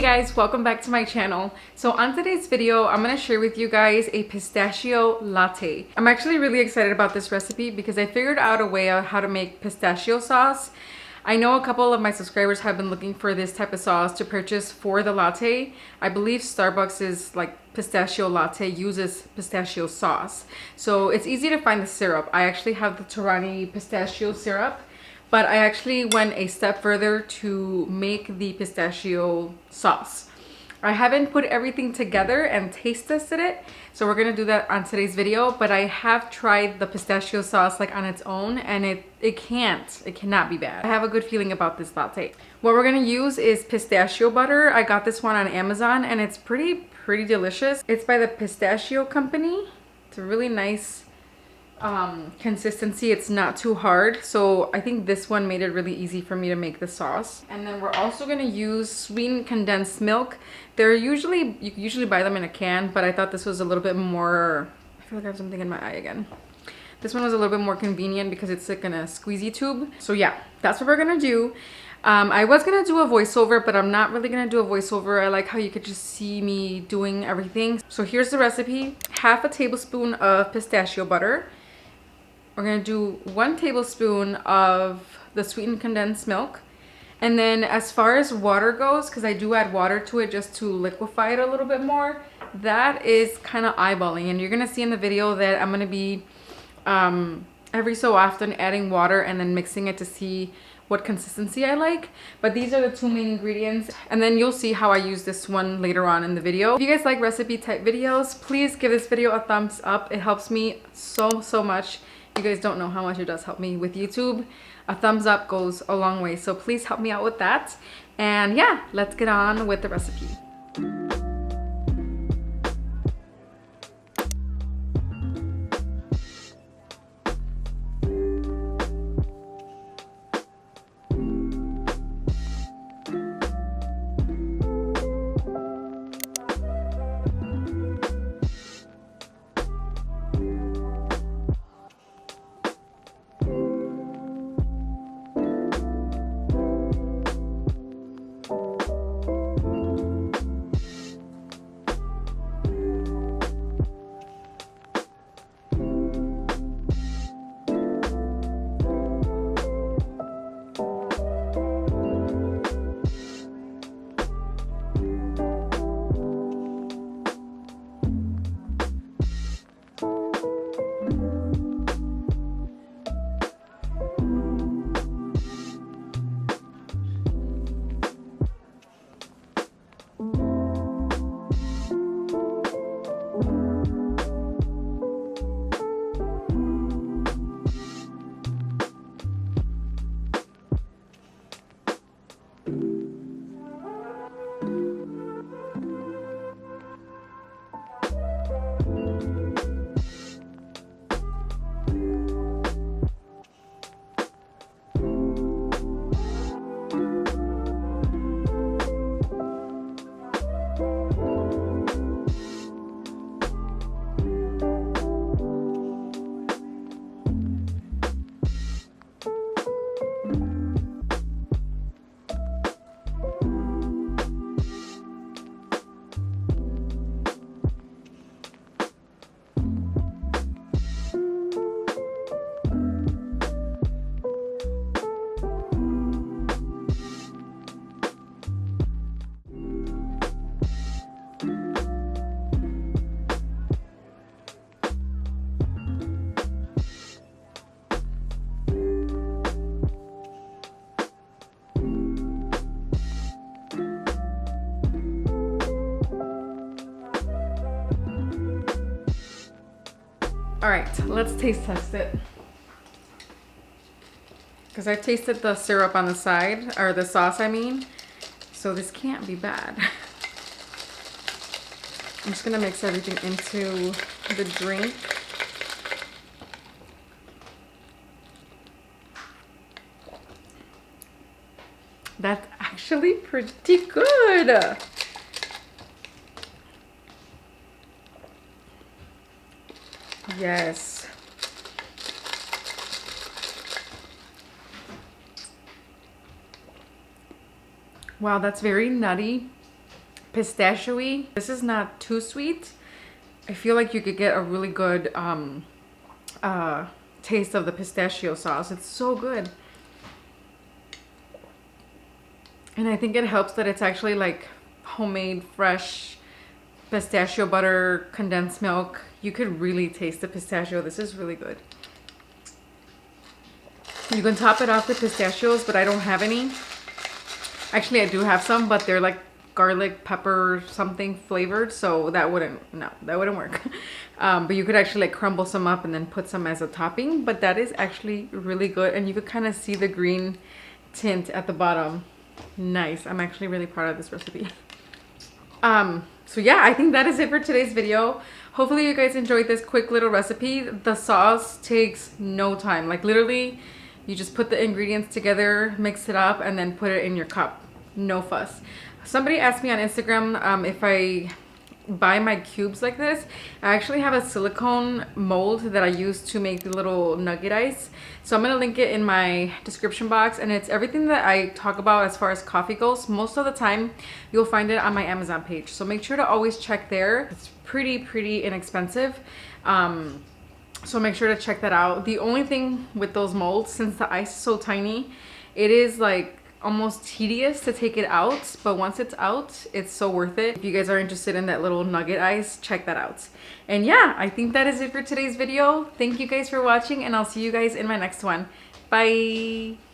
Hey guys, welcome back to my channel. So on today's video, I'm going to share with you guys a pistachio latte. I'm actually really excited about this recipe because I figured out a way of how to make pistachio sauce. I know a couple of my subscribers have been looking for this type of sauce to purchase for the latte. I believe Starbucks' like pistachio latte uses pistachio sauce. So it's easy to find the syrup. I actually have the Torani pistachio syrup. But I actually went a step further to make the pistachio sauce. I haven't put everything together and taste tested it, so we're gonna do that on today's video. But I have tried the pistachio sauce like on its own, and it cannot be bad. I have a good feeling about this latte. What we're gonna use is pistachio butter. I got this one on Amazon, and it's pretty delicious. It's by the Pistachio Company. It's a really nice consistency. It's not too hard, so I think this one made it really easy for me to make the sauce. And then we're also going to use sweetened condensed milk. You usually buy them in a can, but I thought this was a little bit more, I feel like I have something in my eye again. This one was a little bit more convenient because it's like in a squeezy tube. So yeah, that's what we're gonna do. I was gonna do a voiceover, but I'm not really gonna do a voiceover. I like how you could just see me doing everything. So here's the recipe. Half a tablespoon of pistachio butter. We're gonna do 1 tablespoon of the sweetened condensed milk. And then as far as water goes, because I do add water to it just to liquefy it a little bit more, that is kind of eyeballing. And you're gonna see in the video that I'm gonna be every so often adding water and then mixing it to see what consistency I like. But these are the 2 main ingredients, and then you'll see how I use this one later on in the video. If you guys like recipe type videos, please give this video a thumbs up. It helps me so much. You guys don't know how much it does help me with YouTube. A thumbs up goes a long way, so please help me out with that. And yeah, let's get on with the recipe. All right, let's taste test it. Because I tasted the syrup on the side, or the sauce I mean, so this can't be bad. I'm just gonna mix everything into the drink. That's actually pretty good. Yes. Wow, that's very nutty. pistachio-y. This is not too sweet. I feel like you could get a really good taste of the pistachio sauce. It's so good. And I think it helps that it's actually like homemade, fresh pistachio butter, condensed milk. You could really taste the pistachio. This is really good. You can top it off with pistachios, but I don't have any. Actually, I do have some, but they're like garlic, pepper, something flavored, so that wouldn't work. But you could actually like crumble some up and then put some as a topping, but that is actually really good. And you could kind of see the green tint at the bottom. Nice. I'm actually really proud of this recipe. So yeah, I think that is it for today's video. Hopefully you guys enjoyed this quick little recipe. The sauce takes no time. Like literally, you just put the ingredients together, mix it up, and then put it in your cup. No fuss. Somebody asked me on Instagram if I buy my cubes like this. I actually have a silicone mold that I use to make the little nugget ice. So I'm going to link it in my description box, and it's everything that I talk about as far as coffee goes. Most of the time you'll find it on my Amazon page. So make sure to always check there. It's pretty inexpensive. So make sure to check that out. The only thing with those molds, since the ice is so tiny, it is like almost tedious to take it out, but once it's out, it's so worth it. If you guys are interested in that little nugget ice, check that out. And yeah, I think that is it for today's video. Thank you guys for watching, and I'll see you guys in my next one. Bye.